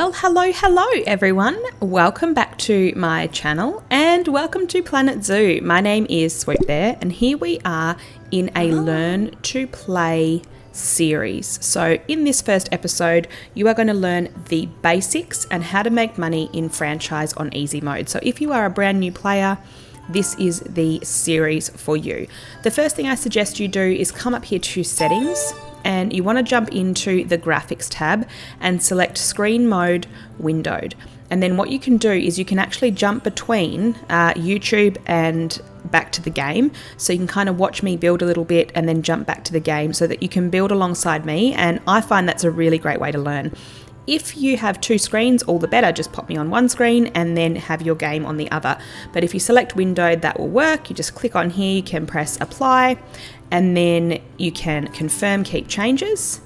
Well, hello everyone. Welcome back to my channel and welcome to Planet Zoo. My name is Swoop Bear and here we are in a Learn to Play series. So in this first episode, you are going to learn the basics and how to make money in franchise on easy mode. So if you are a brand new player, this is the series for you. The first thing I suggest you do is come up here to settings and you want to jump into the graphics tab and select screen mode windowed. And then what you can do is you can actually jump between YouTube and back to the game. So you can kind of watch me build a little bit and then jump back to the game so that you can build alongside me. And I find that's a really great way to learn. If you have two screens, all the better. Just pop me on one screen and then have your game on the other. But if you select windowed, that will work. You just click on here, you can press apply, and then you can confirm keep changes.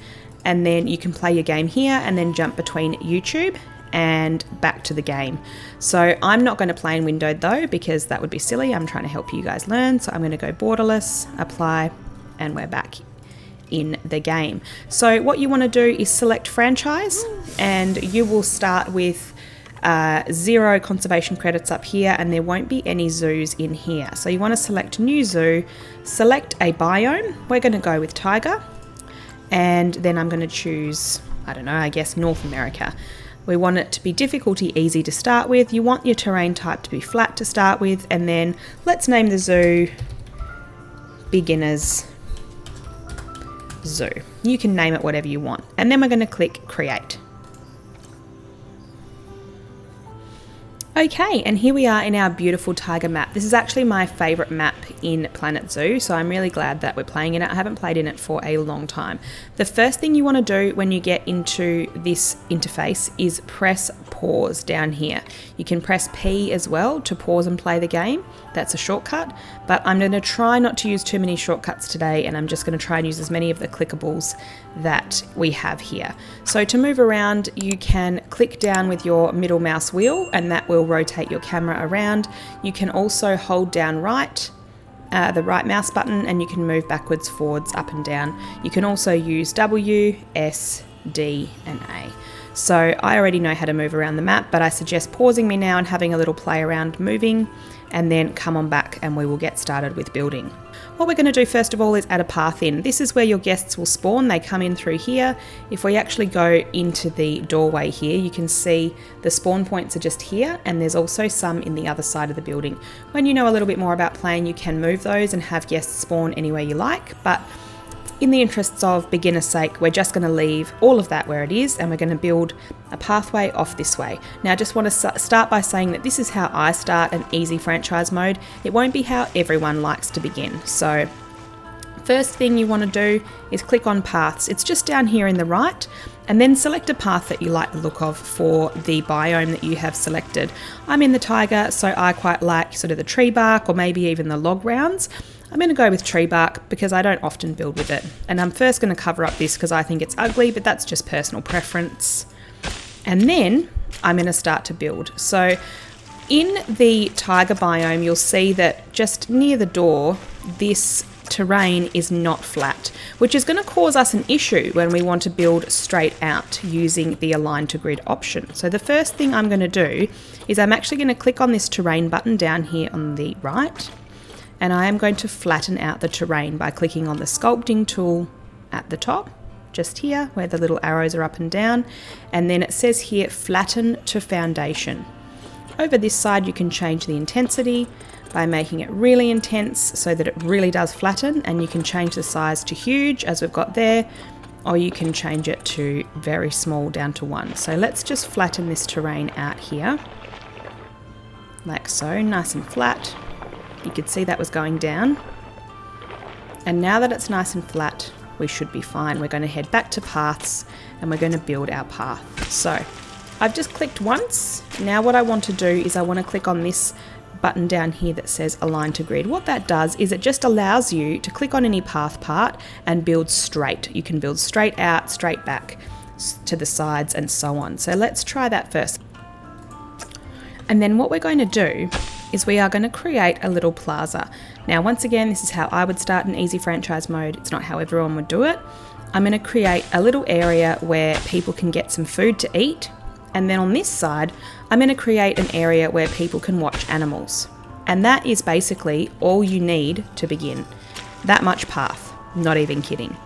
And then you can play your game here and then jump between YouTube and back to the game. So I'm not going to play in windowed though, because that would be silly. I'm trying to help you guys learn. So I'm going to go borderless, apply, and we're back in the game. So what you want to do is select franchise and you will start with 0 conservation credits up here and there won't be any zoos in here. So you want to select new zoo, select a biome. We're going to go with tiger and then I'm going to choose, I don't know, I guess North America. We want it to be difficulty easy to start with. You want your terrain type to be flat to start with, and then let's name the zoo Beginners Zoo. You can name it whatever you want. And then we're going to click create. Okay, and here we are in our beautiful tiger map. This is actually my favorite map in Planet Zoo, so I'm really glad that we're playing in it. I haven't played in it for a long time. The first thing you want to do when you get into this interface is press pause down here. You can press P as well to pause and play the game. That's a shortcut, but I'm going to try not to use too many shortcuts today, and I'm just going to try and use as many of the clickables that we have here. So to move around, you can click down with your middle mouse wheel and that will rotate your camera around. You can also hold down the right mouse button, and you can move backwards, forwards, up and down. You can also use W, S, D and A. So I already know how to move around the map, but I suggest pausing me now and having a little play around moving, and then come on back and we will get started with building. What we're going to do first of all is add a path in. This is where your guests will spawn. They come in through here. If we actually go into the doorway here, you can see the spawn points are just here, and there's also some in the other side of the building. When you know a little bit more about playing, you can move those and have guests spawn anywhere you like, but in the interests of beginner's sake, we're just going to leave all of that where it is, and we're going to build a pathway off this way. Now I just want to start by saying that this is how I start an easy franchise mode. It won't be how everyone likes to begin. So first thing you want to do is click on paths. It's just down here in the right, and then select a path that you like the look of for the biome that you have selected. I'm in the tiger, so I quite like sort of the tree bark or maybe even the log rounds. I'm going to go with tree bark because I don't often build with it. And I'm first going to cover up this because I think it's ugly, but that's just personal preference. And then I'm going to start to build. So in the tiger biome, you'll see that just near the door, this terrain is not flat, which is going to cause us an issue when we want to build straight out using the align to grid option. So the first thing I'm going to do is I'm actually going to click on this terrain button down here on the right, and I am going to flatten out the terrain by clicking on the sculpting tool at the top, just here where the little arrows are up and down, and then it says here flatten to foundation. Over this side you can change the intensity by making it really intense so that it really does flatten, and you can change the size to huge as we've got there, or you can change it to very small down to 1. So let's just flatten this terrain out here, like so, nice and flat. You could see that was going down. And now that it's nice and flat, we should be fine. We're going to head back to paths and we're going to build our path. So I've just clicked once. Now what I want to do is I want to click on this button down here that says align to grid. What that does is it just allows you to click on any path part and build straight. You can build straight out, straight back to the sides and so on. So let's try that first. And then what we're going to do is we are going to create a little plaza. Now, once again, this is how I would start an easy franchise mode. It's not how everyone would do it. I'm going to create a little area where people can get some food to eat And then on this side, I'm going to create an area where people can watch animals. And that is basically all you need to begin. That much path, not even kidding.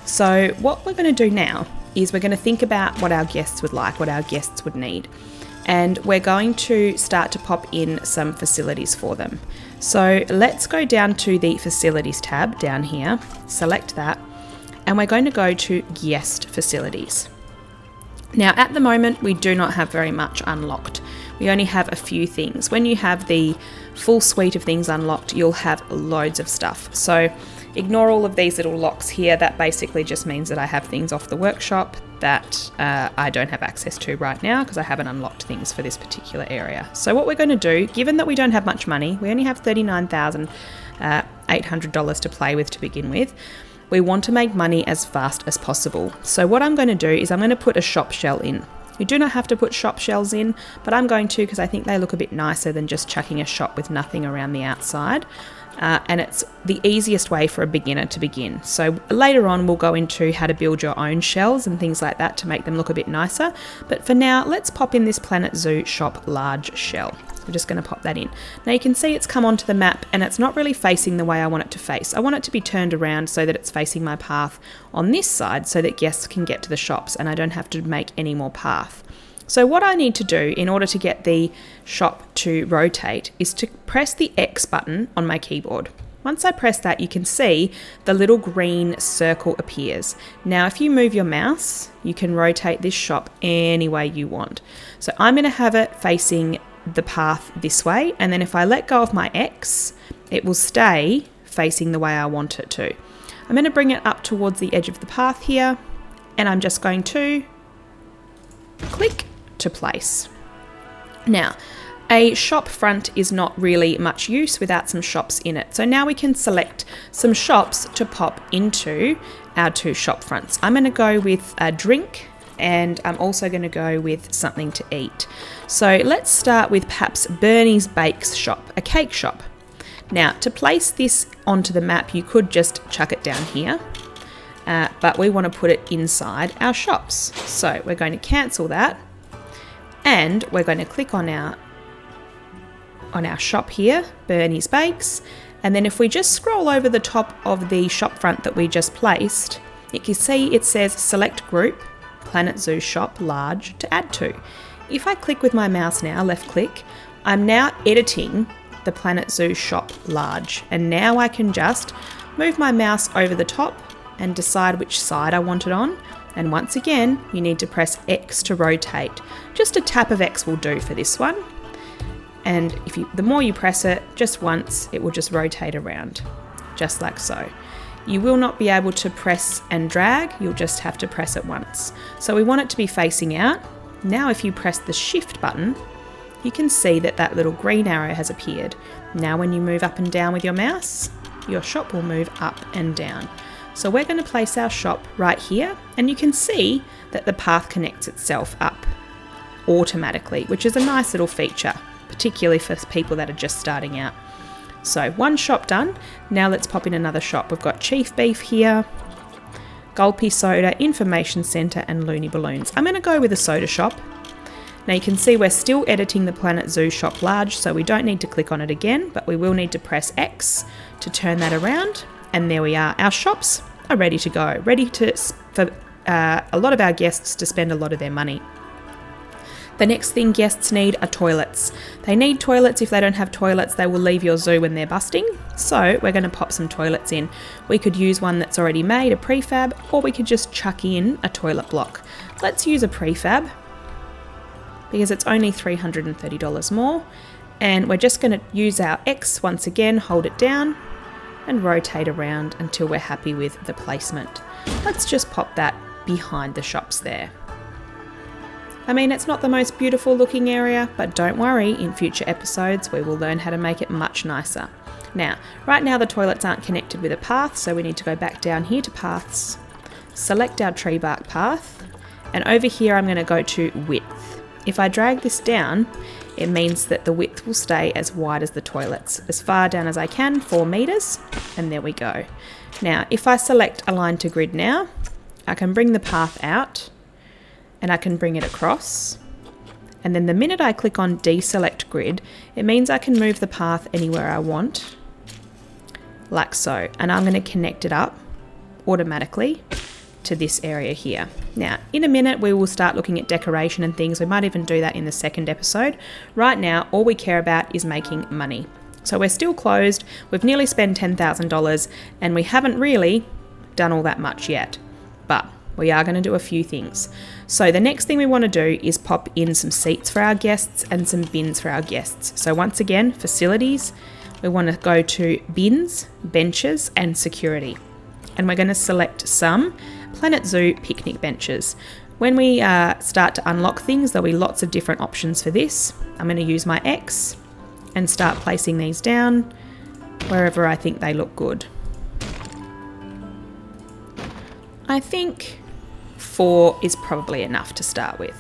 So what we're going to do now is we're going to think about what our guests would like, what our guests would need. And we're going to start to pop in some facilities for them. So let's go down to the facilities tab down here, select that, and we're going to go to guest facilities. Now at the moment we do not have very much unlocked. We only have a few things. When you have the full suite of things unlocked, you'll have loads of stuff. So ignore all of these little locks here. That basically just means that I have things off the workshop that I don't have access to right now because I haven't unlocked things for this particular area. So what we're going to do, given that we don't have much money, we only have $39,800 to play with to begin with, we want to make money as fast as possible. So what I'm going to do is I'm going to put a shop shell in. You do not have to put shop shells in, but I'm going to because I think they look a bit nicer than just chucking a shop with nothing around the outside. And it's the easiest way for a beginner to begin. So later on we'll go into how to build your own shells and things like that to make them look a bit nicer. But for now, let's pop in this Planet Zoo shop large shell. I'm just going to pop that in. Now you can see it's come onto the map and it's not really facing the way I want it to face. I want it to be turned around so that it's facing my path on this side so that guests can get to the shops and I don't have to make any more path. So what I need to do in order to get the shop to rotate is to press the X button on my keyboard. Once I press that, you can see the little green circle appears. Now, if you move your mouse, you can rotate this shop any way you want. So I'm going to have it facing the path this way, and then if I let go of my X, it will stay facing the way I want it to. I'm going to bring it up towards the edge of the path here, and I'm just going to click to place. Now, a shop front is not really much use without some shops in it. So now we can select some shops to pop into our two shop fronts. I'm going to go with a drink and I'm also going to go with something to eat. So let's start with perhaps Bernie's Bakes shop, a cake shop. Now to place this onto the map, you could just chuck it down here, but we want to put it inside our shops. So we're going to cancel that and we're going to click on our shop here, Bernie's Bakes, and then if we just scroll over the top of the shop front that we just placed, you can see it says select group, Planet Zoo shop large to add to. If I click with my mouse now, left click, I'm now editing the Planet Zoo shop large, and now I can just move my mouse over the top and decide which side I want it on. And once again, you need to press X to rotate. Just a tap of X will do for this one. And the more you press it, just once, it will just rotate around, just like so. You will not be able to press and drag, you'll just have to press it once. So we want it to be facing out. Now if you press the shift button, you can see that that little green arrow has appeared. Now when you move up and down with your mouse, your shop will move up and down. So we're going to place our shop right here, and you can see that the path connects itself up automatically, which is a nice little feature, particularly for people that are just starting out. So one shop done. Now let's pop in another shop. We've got Chief Beef here, Gulpy Soda, Information Centre and Looney Balloons. I'm going to go with a soda shop. Now you can see we're still editing the Planet Zoo shop large, so we don't need to click on it again, but we will need to press X to turn that around. And there we are. Our shops are ready to go, ready for a lot of our guests to spend a lot of their money. The next thing guests need are toilets. They need toilets. If they don't have toilets, they will leave your zoo when they're busting. So we're going to pop some toilets in. We could use one that's already made, a prefab, or we could just chuck in a toilet block. Let's use a prefab because it's only $330 more. And we're just going to use our X once again, hold it down and rotate around until we're happy with the placement. Let's just pop that behind the shops there. I mean, it's not the most beautiful looking area, but don't worry, in future episodes we will learn how to make it much nicer. Now, right now the toilets aren't connected with a path, so we need to go back down here to paths, select our tree bark path, and over here I'm going to go to width. If I drag this down, it means that the width will stay as wide as the toilets, as far down as I can, 4 meters, and there we go. Now, if I select align to grid now, I can bring the path out and I can bring it across And then the minute I click on deselect grid, it means I can move the path anywhere I want, like so. And I'm going to connect it up automatically to this area here. Now, in a minute, we will start looking at decoration and things. We might even do that in the second episode. Right now, all we care about is making money. So we're still closed. We've nearly spent $10,000 and we haven't really done all that much yet, but we are going to do a few things. So the next thing we want to do is pop in some seats for our guests and some bins for our guests. So once again, facilities, we want to go to bins, benches, and security. And we're going to select some Planet Zoo picnic benches. When we start to unlock things, there'll be lots of different options for this. I'm going to use my X and start placing these down wherever I think they look good. I think 4 is probably enough to start with.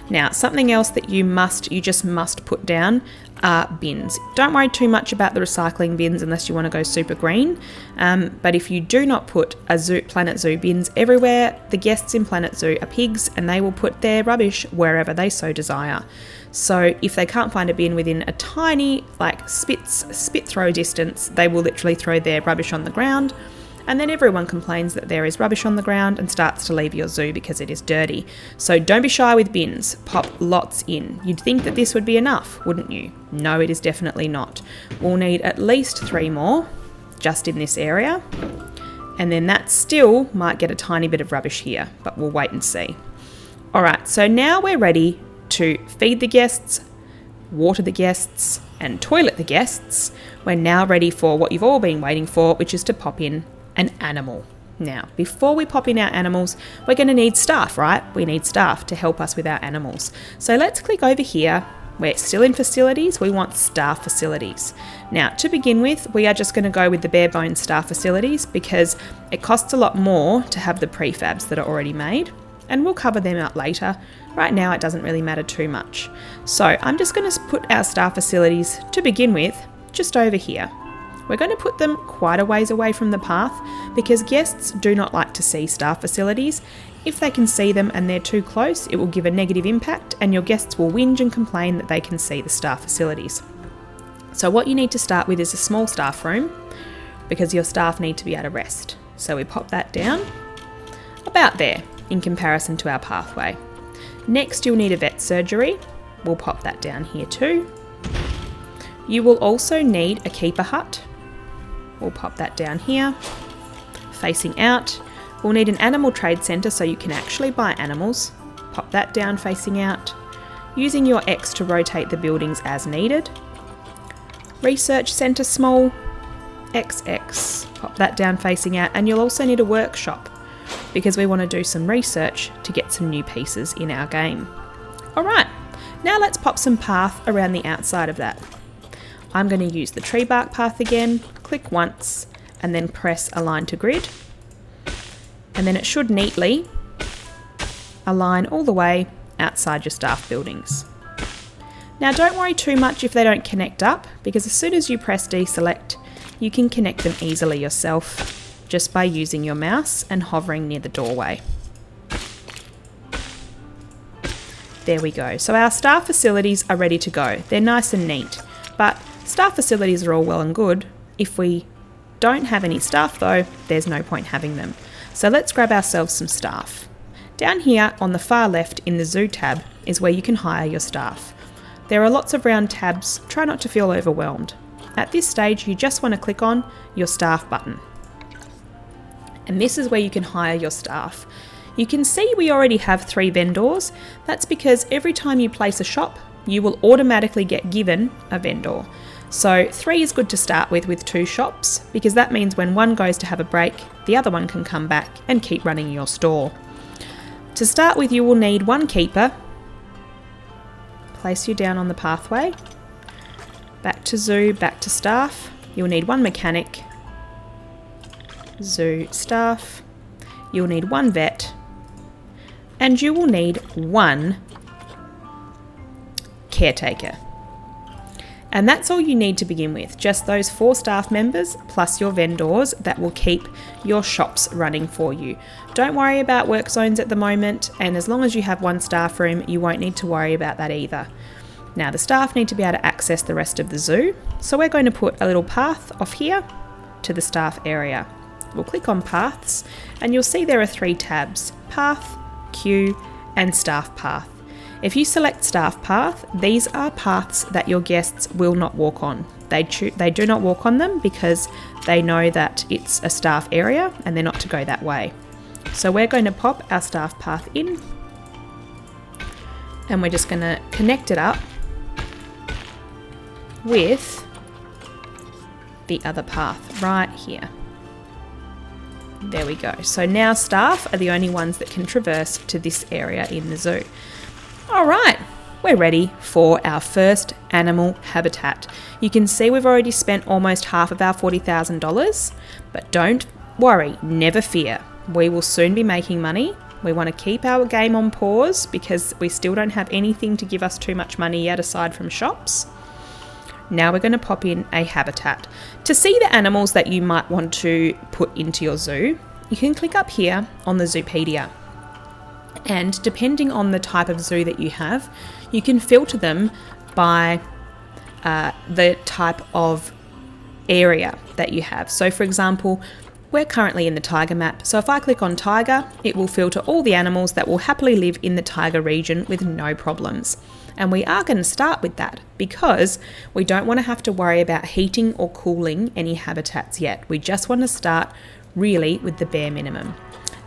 Now, something else that you just must put down are bins. Don't worry too much about the recycling bins unless you want to go super green. But if you do not put Planet Zoo bins everywhere, the guests in Planet Zoo are pigs and they will put their rubbish wherever they so desire. So if they can't find a bin within a tiny, spit throw distance, they will literally throw their rubbish on the ground. And then everyone complains that there is rubbish on the ground and starts to leave your zoo because it is dirty. So don't be shy with bins, pop lots in. You'd think that this would be enough, wouldn't you? No, it is definitely not. We'll need at least 3 more just in this area. And then that still might get a tiny bit of rubbish here, but we'll wait and see. All right, so now we're ready to feed the guests, water the guests, and toilet the guests. We're now ready for what you've all been waiting for, which is to pop in an animal. Now, before we pop in our animals, we're going to need staff, right? We need staff to help us with our animals. So let's click over here. We're still in facilities. We want staff facilities. Now, to begin with, we are just going to go with the bare bones staff facilities because it costs a lot more to have the prefabs that are already made, and we'll cover them out later. Right now, it doesn't really matter too much. So I'm just going to put our staff facilities to begin with just over here. We're going to put them quite a ways away from the path because guests do not like to see staff facilities. If they can see them and they're too close, it will give a negative impact and your guests will whinge and complain that they can see the staff facilities. So what you need to start with is a small staff room because your staff need to be able to rest. So we pop that down about there in comparison to our pathway. Next, you'll need a vet surgery. We'll pop that down here too. You will also need a keeper hut. We'll pop that down here. Facing out, we'll need an animal trade centre so you can actually buy animals. Pop that down facing out. Using your X to rotate the buildings as needed. Research centre small, XX. Pop that down facing out, and you'll also need a workshop because we want to do some research to get some new pieces in our game. Alright, now let's pop some path around the outside of that. I'm going to use the tree bark path again, click once, and then press align to grid. And then it should neatly align all the way outside your staff buildings. Now don't worry too much if they don't connect up, because as soon as you press deselect, you can connect them easily yourself just by using your mouse and hovering near the doorway. There we go. So our staff facilities are ready to go. They're nice and neat, but staff facilities are all well and good. If we don't have any staff though, there's no point having them. So let's grab ourselves some staff. Down here on the far left in the zoo tab is where you can hire your staff. There are lots of round tabs, try not to feel overwhelmed. At this stage, you just want to click on your staff button. And this is where you can hire your staff. You can see we already have 3 vendors. That's because every time you place a shop, you will automatically get given a vendor. So 3 is good to start with 2 shops, because that means when one goes to have a break, the other one can come back and keep running your store. To start with, you will need 1 keeper. Place you down on the pathway. Back to zoo, back to staff. You'll need 1 mechanic. Zoo, staff. You'll need 1 vet. And you will need 1 caretaker. And that's all you need to begin with, just those 4 staff members plus your vendors that will keep your shops running for you. Don't worry about work zones at the moment, and as long as you have 1 staff room, you won't need to worry about that either. Now the staff need to be able to access the rest of the zoo, so we're going to put a little path off here to the staff area. We'll click on paths and you'll see there are 3 tabs: path, queue and staff path. If you select staff path, these are paths that your guests will not walk on. They do not walk on them because they know that it's a staff area and they're not to go that way. So we're going to pop our staff path in and we're just going to connect it up with the other path right here. There we go. So now staff are the only ones that can traverse to this area in the zoo. All right, we're ready for our first animal habitat. You can see we've already spent almost half of our $40,000, but don't worry, never fear. We will soon be making money. We want to keep our game on pause because we still don't have anything to give us too much money yet aside from shops. Now we're going to pop in a habitat. To see the animals that you might want to put into your zoo, you can click up here on the Zoopedia. And depending on the type of zoo that you have, you can filter them by the type of area that you have. So for example, we're currently in the tiger map. So if I click on tiger, it will filter all the animals that will happily live in the tiger region with no problems. And we are going to start with that because we don't want to have to worry about heating or cooling any habitats yet. We just want to start really with the bare minimum.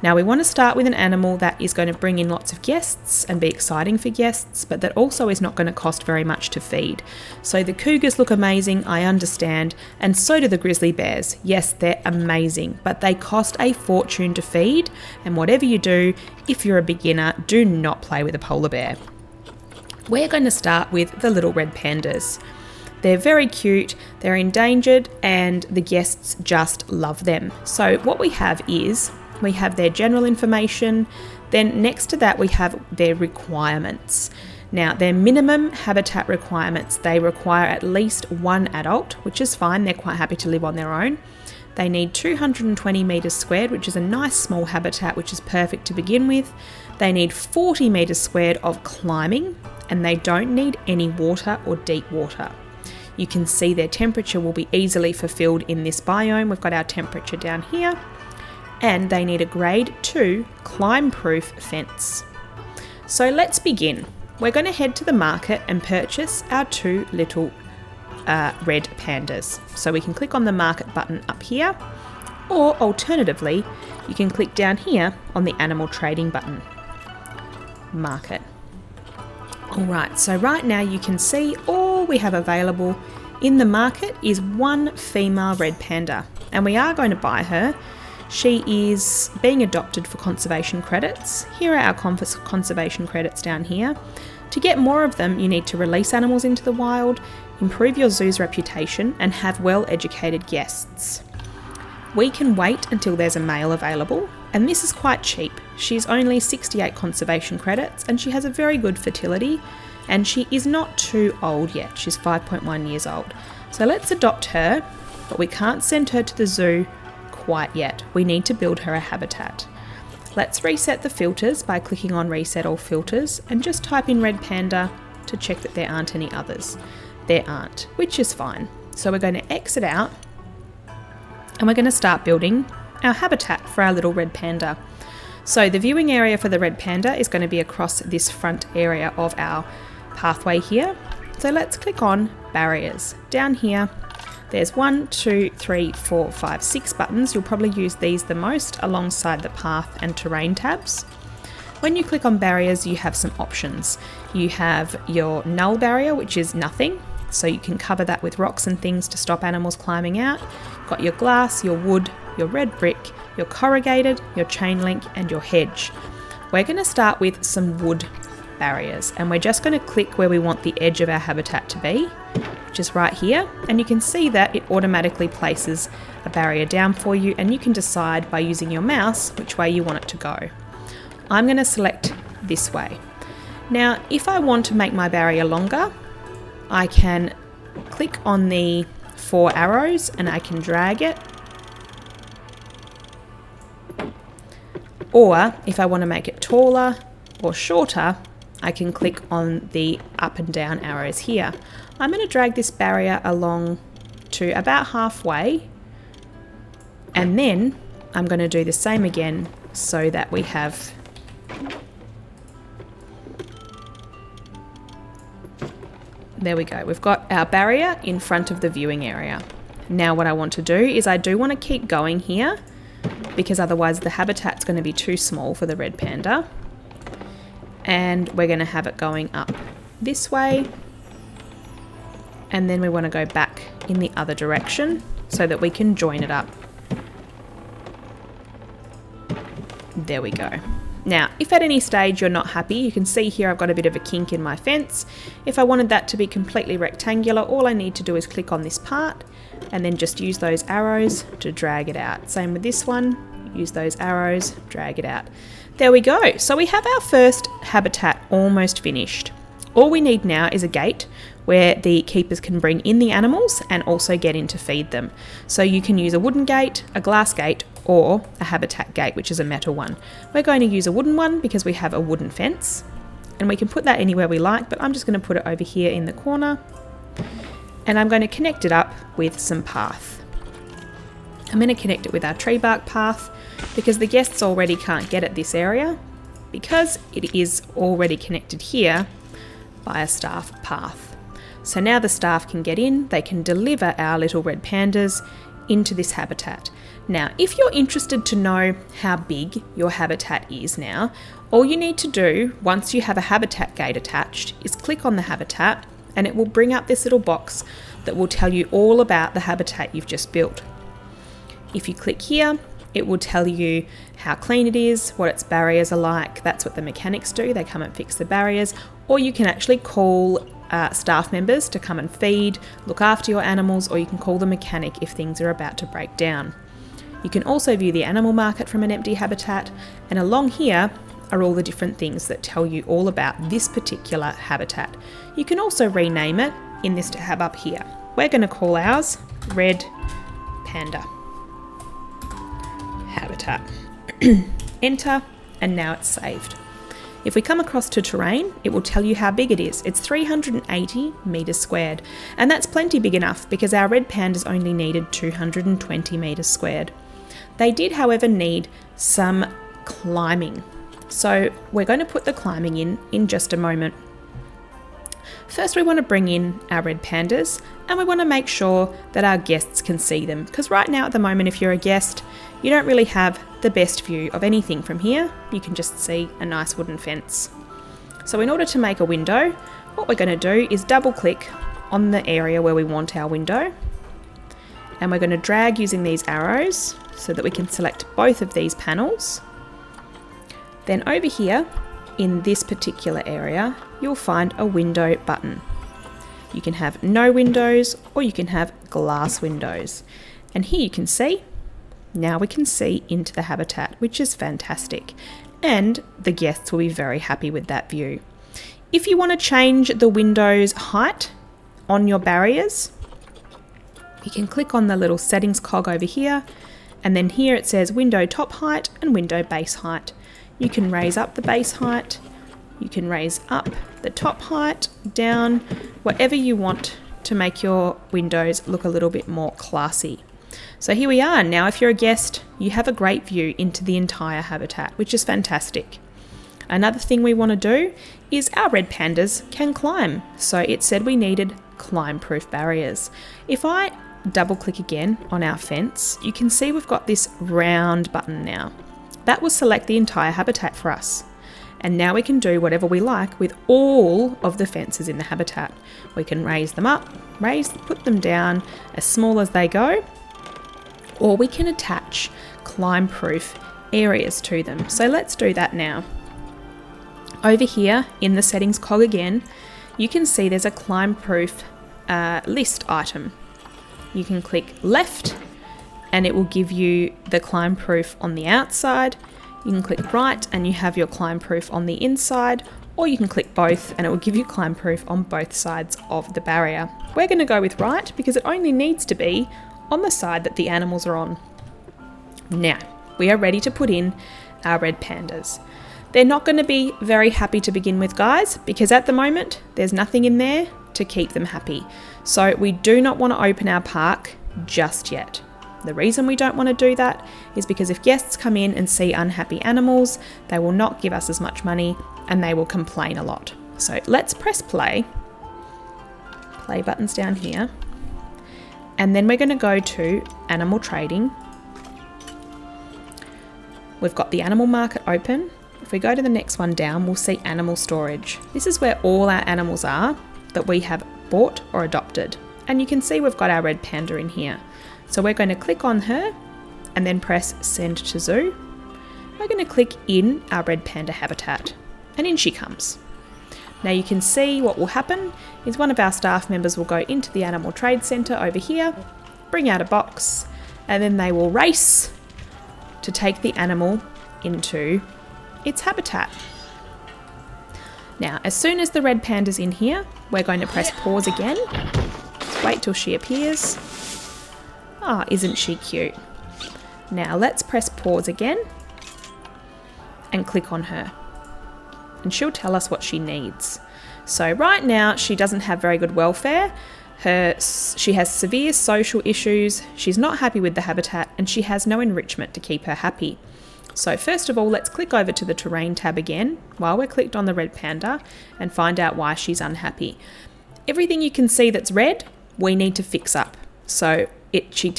Now we want to start with an animal that is going to bring in lots of guests and be exciting for guests, but that also is not going to cost very much to feed. So the cougars look amazing, I understand, and so do the grizzly bears. Yes, they're amazing, but they cost a fortune to feed, and whatever you do, if you're a beginner, do not play with a polar bear. We're going to start with the little red pandas. They're very cute, they're endangered, and the guests just love them. So what we have is, we have their general information, then next to that we have their requirements. Now their minimum habitat requirements, they require at least 1 adult, which is fine, they're quite happy to live on their own. They need 220 metres squared, which is a nice small habitat, which is perfect to begin with. They need 40 metres squared of climbing, and they don't need any water or deep water. You can see their temperature will be easily fulfilled in this biome. We've got our temperature down here, and they need a grade 2 climb-proof fence. So let's begin. We're going to head to the market and purchase our 2 little red pandas. So we can click on the market button up here, or alternatively, you can click down here on the animal trading button. Market. Alright, so right now you can see all we have available in the market is 1 female red panda, and we are going to buy her. She is being adopted for conservation credits. Here are our conservation credits down here. To get more of them, you need to release animals into the wild, improve your zoo's reputation, and have well-educated guests. We can wait until there's a male available, and this is quite cheap. She's only 68 conservation credits, and she has a very good fertility, and she is not too old yet. She's 5.1 years old. So let's adopt her, but we can't send her to the zoo quite yet. We need to build her a habitat. Let's reset the filters by clicking on Reset All Filters and just type in Red Panda to check that there aren't any others. There aren't, which is fine. So we're going to exit out and we're going to start building our habitat for our little red panda. So the viewing area for the red panda is going to be across this front area of our pathway here. So let's click on barriers. Down here, there's 1, 2, 3, 4, 5, 6 buttons. You'll probably use these the most alongside the path and terrain tabs. When you click on barriers, you have some options. You have your null barrier, which is nothing. So you can cover that with rocks and things to stop animals climbing out. You've got your glass, your wood, your red brick, your corrugated, your chain link, and your hedge. We're going to start with some wood barriers, and we're just going to click where we want the edge of our habitat to be, which is right here, and you can see that it automatically places a barrier down for you, and you can decide by using your mouse which way you want it to go. I'm going to select this way. Now if I want to make my barrier longer, I can click on the 4 arrows and I can drag it. Or if I want to make it taller or shorter, I can click on the up and down arrows here. I'm going to drag this barrier along to about halfway, and then I'm going to do the same again so that we have there we go. We've got our barrier in front of the viewing area. Now what I want to do is I do want to keep going here because otherwise the habitat's going to be too small for the red panda. And we're going to have it going up this way. And then we want to go back in the other direction so that we can join it up. There we go. Now, if at any stage you're not happy, you can see here I've got a bit of a kink in my fence. If I wanted that to be completely rectangular, all I need to do is click on this part and then just use those arrows to drag it out. Same with this one, use those arrows, drag it out. There we go. So we have our first habitat almost finished. All we need now is a gate where the keepers can bring in the animals and also get in to feed them. So you can use a wooden gate, a glass gate, or a habitat gate, which is a metal one. We're going to use a wooden one because we have a wooden fence, and we can put that anywhere we like, but I'm just going to put it over here in the corner, and I'm going to connect it up with some path. I'm going to connect it with our tree bark path because the guests already can't get at this area because it is already connected here by a staff path. So now the staff can get in, they can deliver our little red pandas into this habitat. Now, if you're interested to know how big your habitat is now, all you need to do once you have a habitat gate attached is click on the habitat and it will bring up this little box that will tell you all about the habitat you've just built. If you click here, it will tell you how clean it is, what its barriers are like. That's what the mechanics do, they come and fix the barriers. Or you can actually call staff members to come and feed, look after your animals, or you can call the mechanic if things are about to break down. You can also view the animal market from an empty habitat, and along here are all the different things that tell you all about this particular habitat. You can also rename it in this tab up here. We're going to call ours Red Panda Habitat. Enter, and now it's saved. If we come across to terrain, it will tell you how big it is. It's 380 metres squared, and that's plenty big enough because our red pandas only needed 220 metres squared. They did, however, need some climbing. So we're going to put the climbing in just a moment. First, we want to bring in our red pandas and we want to make sure that our guests can see them, because right now at the moment, if you're a guest, you don't really have the best view of anything from here. You can just see a nice wooden fence. So in order to make a window, what we're going to do is double click on the area where we want our window, and we're going to drag using these arrows so that we can select both of these panels. Then over here in this particular area, you'll find a window button. You can have no windows or you can have glass windows. And here you can see, now we can see into the habitat, which is fantastic. And the guests will be very happy with that view. If you want to change the window's height on your barriers, you can click on the little settings cog over here, and then here it says window top height and window base height. You can raise up the base height, you can raise up the top height, down, whatever you want to make your windows look a little bit more classy. So here we are. Now if you're a guest, you have a great view into the entire habitat, which is fantastic. Another thing we want to do is our red pandas can climb. So it said we needed climb-proof barriers. If I double click again on our fence, you can see we've got this round button now. That will select the entire habitat for us. And now we can do whatever we like with all of the fences in the habitat. We can raise them up, put them down as small as they go, or we can attach climb-proof areas to them. So let's do that now. Over here in the settings cog again, you can see there's a climb-proof list item. You can click left and it will give you the climb-proof on the outside. You can click right and you have your climb-proof on the inside, or you can click both and it will give you climb proof on both sides of the barrier. We're going to go with right because it only needs to be on the side that the animals are on. Now, we are ready to put in our red pandas. They're not going to be very happy to begin with, guys, because at the moment there's nothing in there to keep them happy. So we do not want to open our park just yet. The reason we don't want to do that is because if guests come in and see unhappy animals, they will not give us as much money and they will complain a lot. So let's press play. Play button's down here. And then we're going to go to animal trading. We've got the animal market open. If we go to the next one down, we'll see animal storage. This is where all our animals are that we have bought or adopted. And you can see we've got our red panda in here. So we're going to click on her and then press send to zoo. We're going to click in our red panda habitat and in she comes. Now you can see what will happen is one of our staff members will go into the animal trade centre over here, bring out a box, and then they will race to take the animal into its habitat. Now, as soon as the red panda's in here, we're going to press pause again. Let's wait till she appears. Ah, isn't she cute? Now let's press pause again and click on her. And she'll tell us what she needs. So right now, she doesn't have very good welfare. She has severe social issues, she's not happy with the habitat, and she has no enrichment to keep her happy. So first of all, let's click over to the terrain tab again while we're clicked on the red panda and find out why she's unhappy. Everything you can see that's red, we need to fix up. So she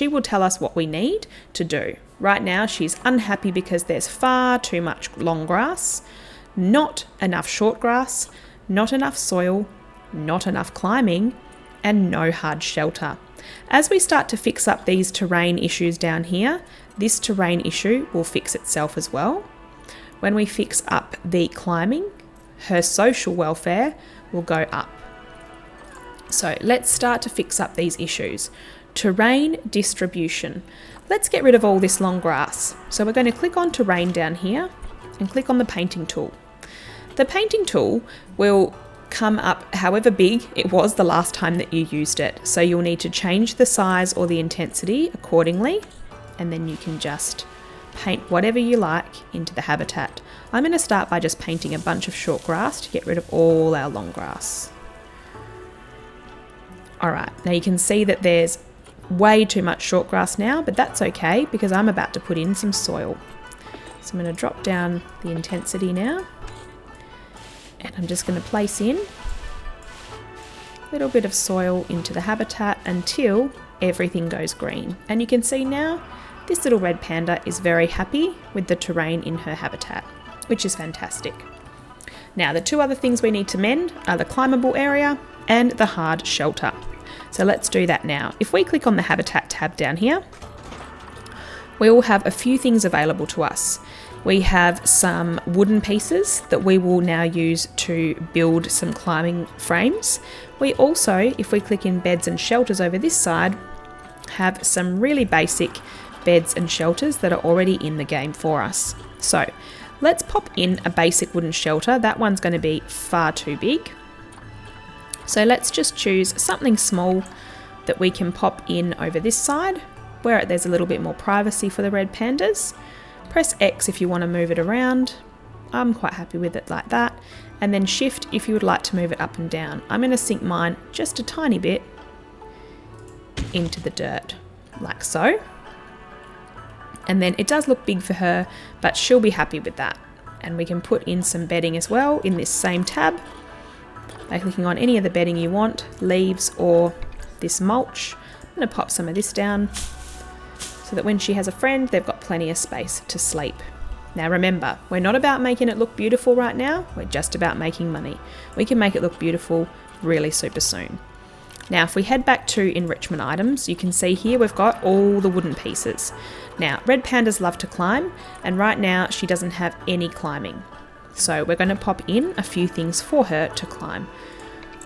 will tell us what we need to do. Right now, she's unhappy because there's far too much long grass, not enough short grass, not enough soil, not enough climbing, and no hard shelter. As we start to fix up these terrain issues down here, this terrain issue will fix itself as well. When we fix up the climbing, her social welfare will go up. So let's start to fix up these issues. Terrain distribution. Let's get rid of all this long grass. So we're going to click on terrain down here and click on the painting tool. The painting tool will come up however big it was the last time that you used it. So you'll need to change the size or the intensity accordingly, and then you can just paint whatever you like into the habitat. I'm going to start by just painting a bunch of short grass to get rid of all our long grass. Alright, now you can see that there's way too much short grass now, but that's okay because I'm about to put in some soil. So I'm going to drop down the intensity now, and I'm just going to place in a little bit of soil into the habitat until everything goes green. And you can see now this little red panda is very happy with the terrain in her habitat, which is fantastic. Now the two other things we need to mend are the climbable area and the hard shelter. So let's do that now. If we click on the habitat tab down here, we will have a few things available to us. We have some wooden pieces that we will now use to build some climbing frames. We also, if we click in beds and shelters over this side, have some really basic beds and shelters that are already in the game for us. So let's pop in a basic wooden shelter. That one's going to be far too big. So let's just choose something small that we can pop in over this side where there's a little bit more privacy for the red pandas. Press X if you want to move it around. I'm quite happy with it like that. And then Shift if you would like to move it up and down. I'm going to sink mine just a tiny bit into the dirt, like so. And then it does look big for her, but she'll be happy with that. And we can put in some bedding as well in this same tab by clicking on any of the bedding you want, leaves or this mulch. I'm going to pop some of this down so that when she has a friend, they've got plenty of space to sleep. Now remember, we're not about making it look beautiful right now, we're just about making money. We can make it look beautiful really super soon. Now if we head back to enrichment items, you can see here we've got all the wooden pieces. Now red pandas love to climb, and right now she doesn't have any climbing. So we're going to pop in a few things for her to climb.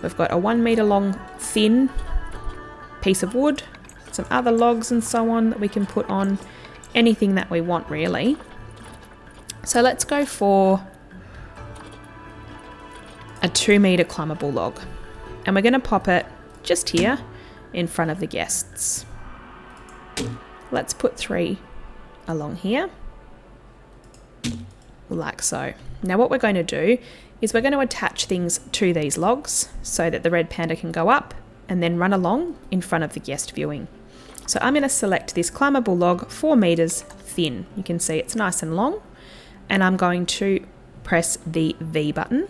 We've got a 1 meter long thin piece of wood, some other logs and so on that we can put on, anything that we want really. So let's go for a 2-meter climbable log. And we're going to pop it just here in front of the guests. Let's put 3 along here, like so. Now what we're going to do is we're going to attach things to these logs so that the red panda can go up and then run along in front of the guest viewing. So I'm going to select this climbable log 4 meters thin. You can see it's nice and long, and I'm going to press the V button.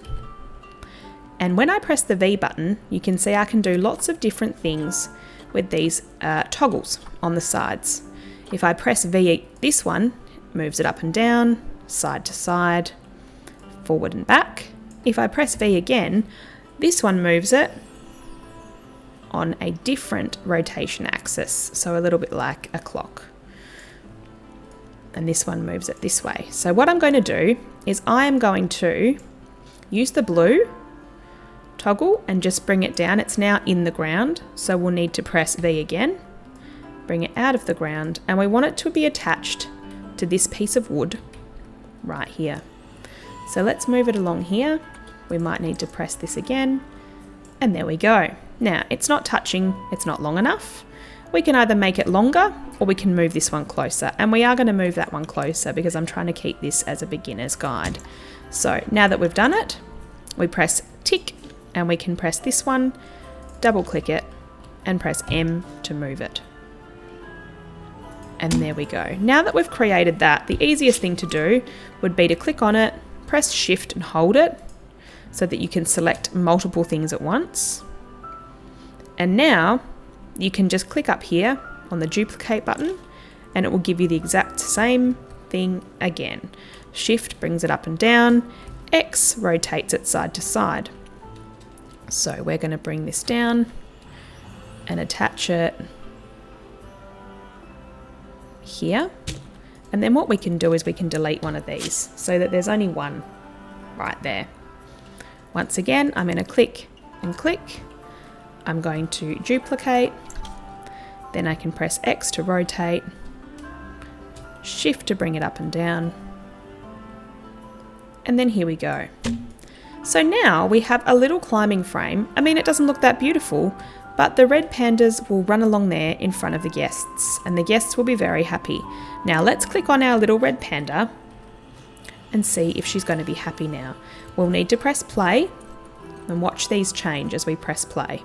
And when I press the V button, you can see I can do lots of different things with these toggles on the sides. If I press V, this one moves it up and down, side to side, forward and back. If I press V again, this one moves it on a different rotation axis, so a little bit like a clock. And this one moves it this way. So what I'm going to do is I am going to use the blue toggle and just bring it down. It's now in the ground, so we'll need to press V again, bring it out of the ground, and we want it to be attached to this piece of wood right here. So let's move it along here. We might need to press this again, and there we go. Now it's not touching, it's not long enough. We can either make it longer or we can move this one closer, and we are going to move that one closer because I'm trying to keep this as a beginner's guide. So now that we've done it, we press tick, and we can press this one, double click it, and press M to move it. And there we go. Now that we've created that, the easiest thing to do would be to click on it, press Shift and hold it so that you can select multiple things at once. And now you can just click up here on the duplicate button and it will give you the exact same thing again. Shift brings it up and down, X rotates it side to side. So we're going to bring this down and attach it here. And then what we can do is we can delete one of these so that there's only one right there. Once again, I'm going to click and click. I'm going to duplicate. Then I can press X to rotate, Shift to bring it up and down. And then here we go. So now we have a little climbing frame. I mean, it doesn't look that beautiful, but the red pandas will run along there in front of the guests, and the guests will be very happy. Now let's click on our little red panda and see if she's going to be happy now. We'll need to press play and watch these change as we press play.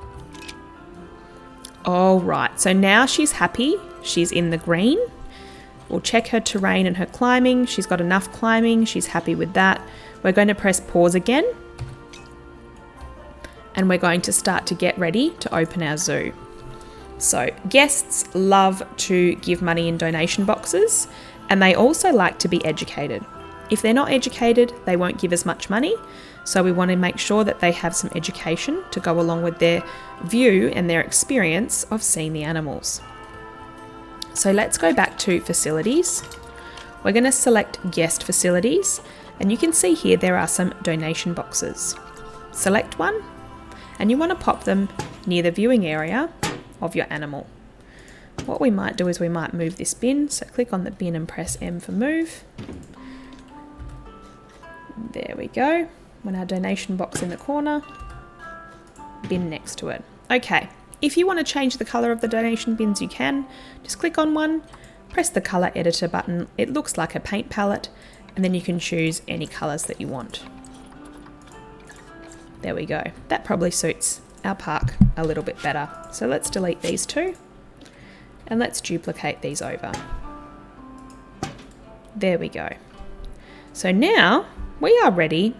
All right, so now she's happy. She's in the green. We'll check her terrain and her climbing. She's got enough climbing. She's happy with that. We're going to press pause again. And we're going to start to get ready to open our zoo. So guests love to give money in donation boxes, and they also like to be educated. If they're not educated, they won't give us much money. So we want to make sure that they have some education to go along with their view and their experience of seeing the animals. So let's go back to facilities. We're going to select guest facilities, and you can see here there are some donation boxes. Select one, and you want to pop them near the viewing area of your animal. What we might do is we might move this bin, so click on the bin and press M for move. There we go. Want our donation box in the corner, bin next to it. Okay, if you want to change the colour of the donation bins, you can. Just click on one, press the colour editor button. It looks like a paint palette, and then you can choose any colours that you want. There we go. That probably suits our park a little bit better. So let's delete these two, and let's duplicate these over. There we go. So now we are ready,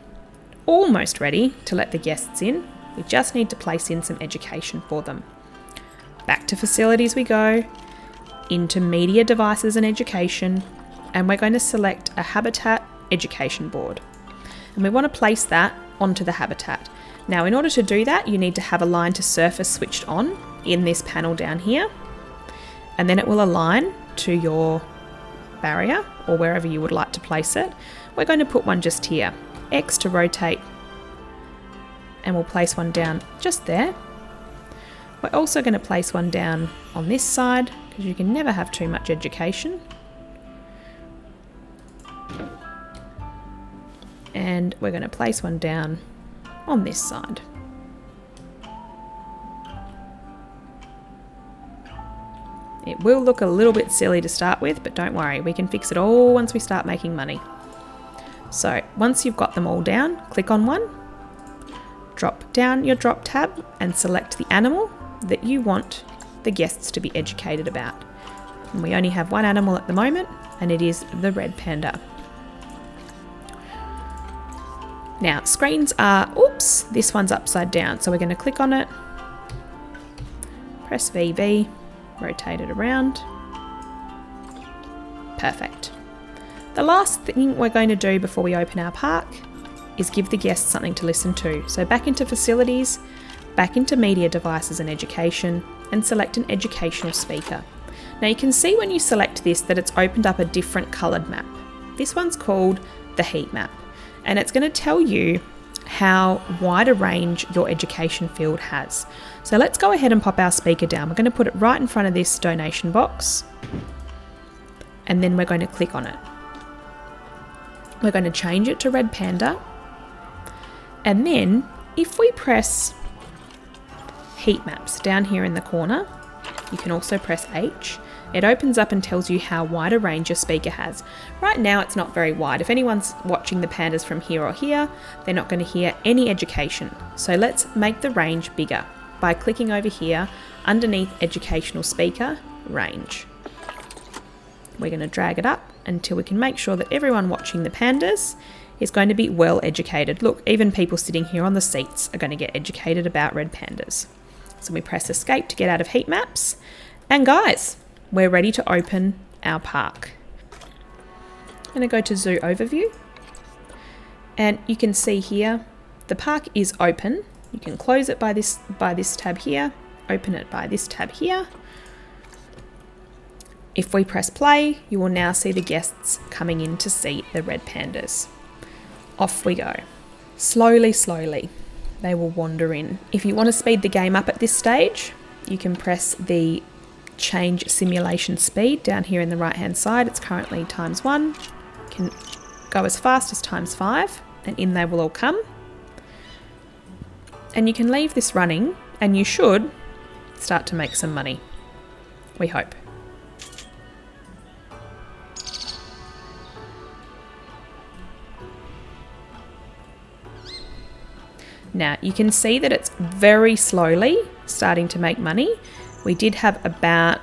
almost ready to let the guests in. We just need to place in some education for them. Back to facilities we go, into media devices and education, and we're going to select a habitat education board. And we want to place that onto the habitat. Now in order to do that, you need to have align to surface switched on in this panel down here, and then it will align to your barrier or wherever you would like to place it. We're going to put one just here, X to rotate, and we'll place one down just there. We're also going to place one down on this side because you can never have too much education. And we're going to place one down on this side. It will look a little bit silly to start with, but don't worry, we can fix it all once we start making money. So once you've got them all down, click on one, drop down your drop tab and select the animal that you want the guests to be educated about. And we only have one animal at the moment, and it is the red panda. Now screens are, oops, this one's upside down. So we're going to click on it, press VV, rotate it around. Perfect. The last thing we're going to do before we open our park is give the guests something to listen to. So back into facilities, back into media devices and education, and select an educational speaker. Now you can see when you select this that it's opened up a different coloured map. This one's called the heat map, and it's going to tell you how wide a range your education field has. So let's go ahead and pop our speaker down. We're going to put it right in front of this donation box, and then we're going to click on it. We're going to change it to red panda, and then if we press heat maps down here in the corner, you can also press H. It opens up and tells you how wide a range your speaker has. Right now it's not very wide. If anyone's watching the pandas from here or here, they're not going to hear any education. So let's make the range bigger by clicking over here underneath educational speaker range. We're going to drag it up until we can make sure that everyone watching the pandas is going to be well educated. Look, even people sitting here on the seats are going to get educated about red pandas. So we press escape to get out of heat maps. And guys, we're ready to open our park. I'm going to go to Zoo Overview. And you can see here, the park is open. You can close it by this tab here, open it by this tab here. If we press play, you will now see the guests coming in to see the red pandas. Off we go. Slowly, slowly, they will wander in. If you want to speed the game up at this stage, you can press the change simulation speed down here in the right hand side. It's currently ×1. You can go as fast as ×5, and in they will all come. And you can leave this running, and you should start to make some money. We hope. Now you can see that it's very slowly starting to make money. We did have about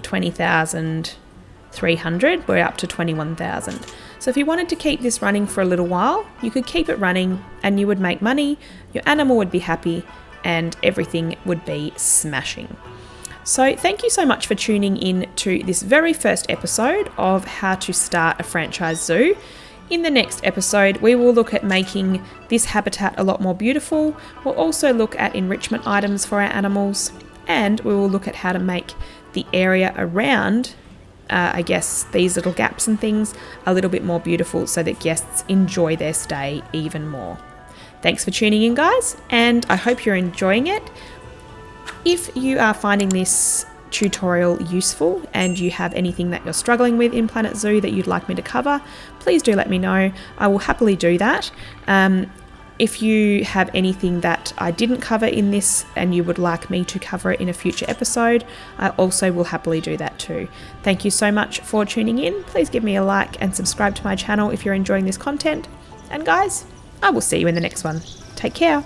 20,300. We're up to 21,000. So if you wanted to keep this running for a little while, you could keep it running and you would make money, your animal would be happy, and everything would be smashing. So thank you so much for tuning in to this very first episode of how to start a franchise zoo. In the next episode, we will look at making this habitat a lot more beautiful. We'll also look at enrichment items for our animals, and we will look at how to make the area around, these little gaps and things a little bit more beautiful so that guests enjoy their stay even more. Thanks for tuning in, guys, and I hope you're enjoying it. If you are finding this tutorial useful and you have anything that you're struggling with in Planet Zoo that you'd like me to cover, please do let me know. I will happily do that. If you have anything that I didn't cover in this and you would like me to cover it in a future episode, I also will happily do that too. Thank you so much for tuning in. Please give me a like and subscribe to my channel if you're enjoying this content. And guys, I will see you in the next one. Take care.